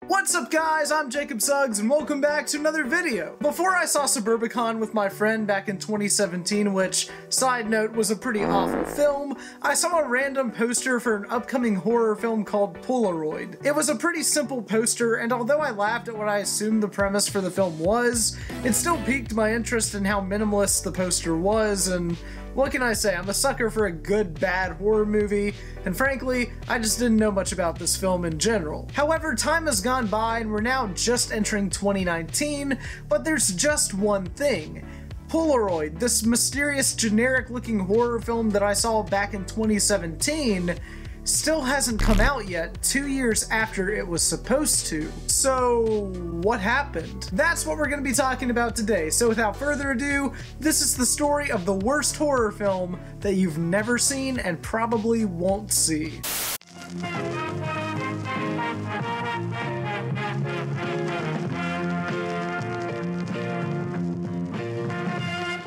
What's up guys, I'm JacobTSuggs and welcome back to another video. Before I saw Suburbicon with my friend back in 2017, which, side note, was a pretty awful film, I saw a random poster for an upcoming horror film called Polaroid. It was a pretty simple poster, and although I laughed at what I assumed the premise for the film was, it still piqued my interest in how minimalist the poster was, and what can I say, I'm a sucker for a good, bad horror movie, and frankly, I just didn't know much about this film in general. However, time has gone by and we're now just entering 2019, but there's just one thing. Polaroid, this mysterious generic-looking horror film that I saw back in 2017, still hasn't come out yet, 2 years after it was supposed to. So, what happened? That's what we're going to be talking about today, so without further ado, this is the story of the worst horror film that you've never seen and probably won't see.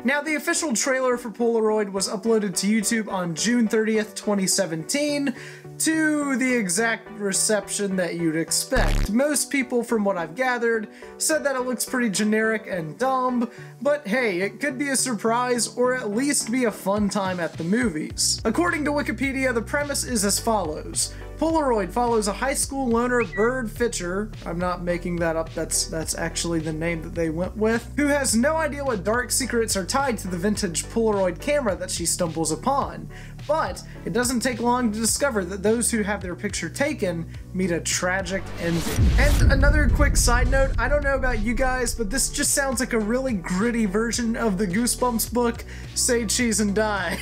Now, the official trailer for Polaroid was uploaded to YouTube on June 30th, 2017, to the exact reception that you'd expect. Most people, from what I've gathered, said that it looks pretty generic and dumb, but hey, it could be a surprise or at least be a fun time at the movies. According to Wikipedia, the premise is as follows. Polaroid follows a high school loner, Bird Fitcher, I'm not making that up, that's actually the name that they went with, who has no idea what dark secrets are tied to the vintage Polaroid camera that she stumbles upon. But it doesn't take long to discover that those who have their picture taken meet a tragic ending. And another quick side note, I don't know about you guys, but this just sounds like a really gritty version of the Goosebumps book, Say Cheese and Die.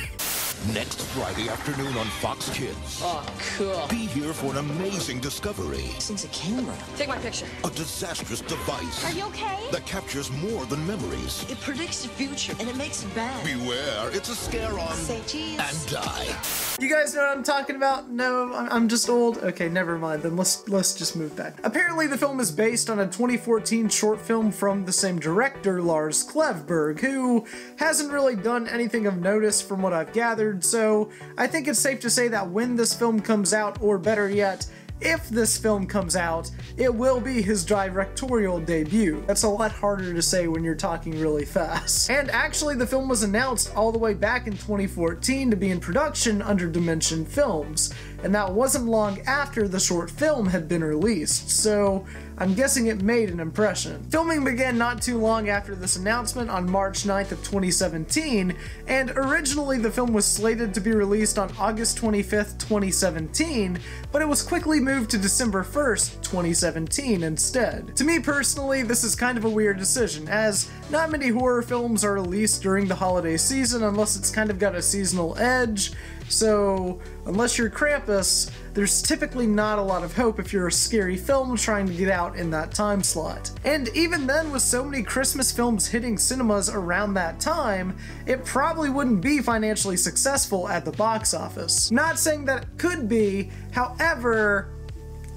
Next Friday afternoon on Fox Kids. Oh, cool. Be here for an amazing discovery. This thing's a camera. Take my picture. A disastrous device. Are you okay? That captures more than memories. It predicts the future, and it makes it bad. Beware, it's a scare on Say cheese. and die. You guys know what I'm talking about? No, I'm just old? Okay, never mind, then let's just move back. Apparently the film is based on a 2014 short film from the same director, Lars Klevberg, who hasn't really done anything of notice from what I've gathered, so I think it's safe to say that when this film comes out, or better yet, if this film comes out, it will be his directorial debut. That's a lot harder to say when you're talking really fast. And actually, the film was announced all the way back in 2014 to be in production under Dimension Films, and that wasn't long after the short film had been released, so I'm guessing it made an impression. Filming began not too long after this announcement on March 9th of 2017, and originally the film was slated to be released on August 25th, 2017, but it was quickly moved to December 1st, 2017 instead. To me personally, this is kind of a weird decision, as not many horror films are released during the holiday season unless it's kind of got a seasonal edge, so unless you're Krampus, there's typically not a lot of hope if you're a scary film trying to get out in that time slot. And even then, with so many Christmas films hitting cinemas around that time, it probably wouldn't be financially successful at the box office. Not saying that it could be, however,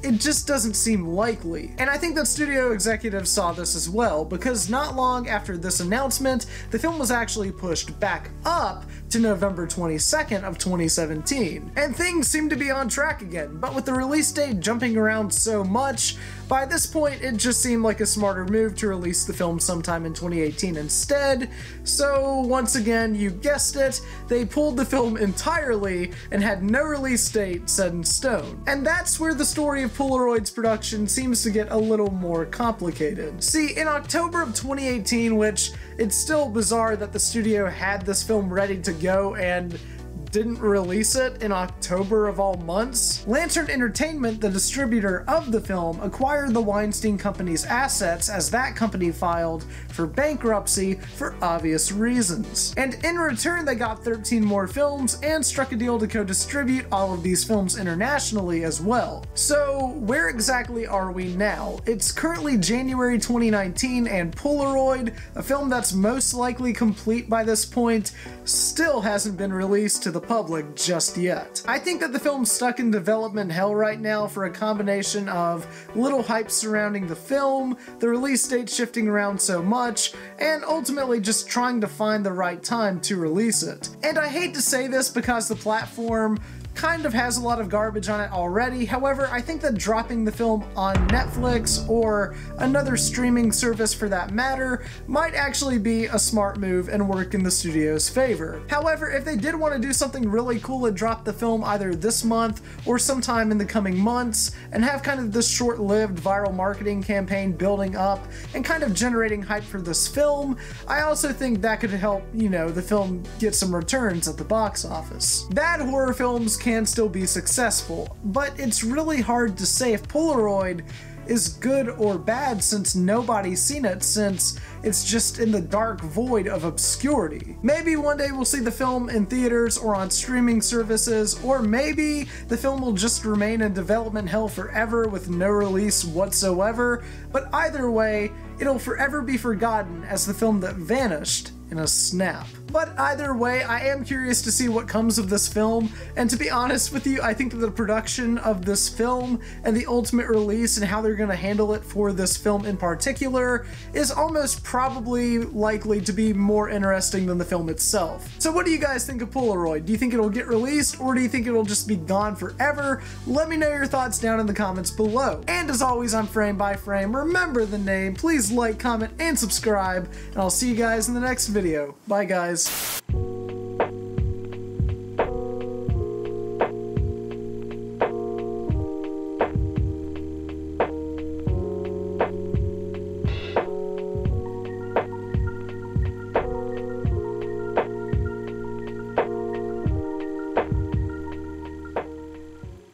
it just doesn't seem likely. And I think that studio executives saw this as well, because not long after this announcement, the film was actually pushed back up to November 22nd of 2017. And things seem to be on track again, but with the release date jumping around so much, by this point it just seemed like a smarter move to release the film sometime in 2018 instead. So once again, you guessed it, they pulled the film entirely and had no release date set in stone. And that's where the story of Polaroid's production seems to get a little more complicated. See, in October of 2018, which it's still bizarre that the studio had this film ready to go and didn't release it in October of all months, Lantern Entertainment, the distributor of the film, acquired the Weinstein Company's assets as that company filed for bankruptcy for obvious reasons. And in return, they got 13 more films and struck a deal to co-distribute all of these films internationally as well. So where exactly are we now? It's currently January 2019, and Polaroid, a film that's most likely complete by this point, still hasn't been released to the public just yet. I think that the film's stuck in development hell right now for a combination of little hype surrounding the film, the release date shifting around so much, and ultimately just trying to find the right time to release it. And I hate to say this because the platform kind of has a lot of garbage on it already. However, I think that dropping the film on Netflix or another streaming service for that matter might actually be a smart move and work in the studio's favor. However, if they did want to do something really cool and drop the film either this month or sometime in the coming months and have kind of this short-lived viral marketing campaign building up and kind of generating hype for this film, I also think that could help, the film get some returns at the box office. Bad horror films can still be successful, but it's really hard to say if Polaroid is good or bad since nobody's seen it, since it's just in the dark void of obscurity. Maybe one day we'll see the film in theaters or on streaming services, or maybe the film will just remain in development hell forever with no release whatsoever, but either way, it'll forever be forgotten as the film that vanished in a snap. But either way, I am curious to see what comes of this film, and to be honest with you, I think that the production of this film and the ultimate release and how they're going to handle it for this film in particular is almost probably likely to be more interesting than the film itself. So what do you guys think of Polaroid? Do you think it'll get released, or do you think it'll just be gone forever? Let me know your thoughts down in the comments below. And as always on Frame by Frame, remember the name, please like, comment, and subscribe, and I'll see you guys in the next video. Bye guys.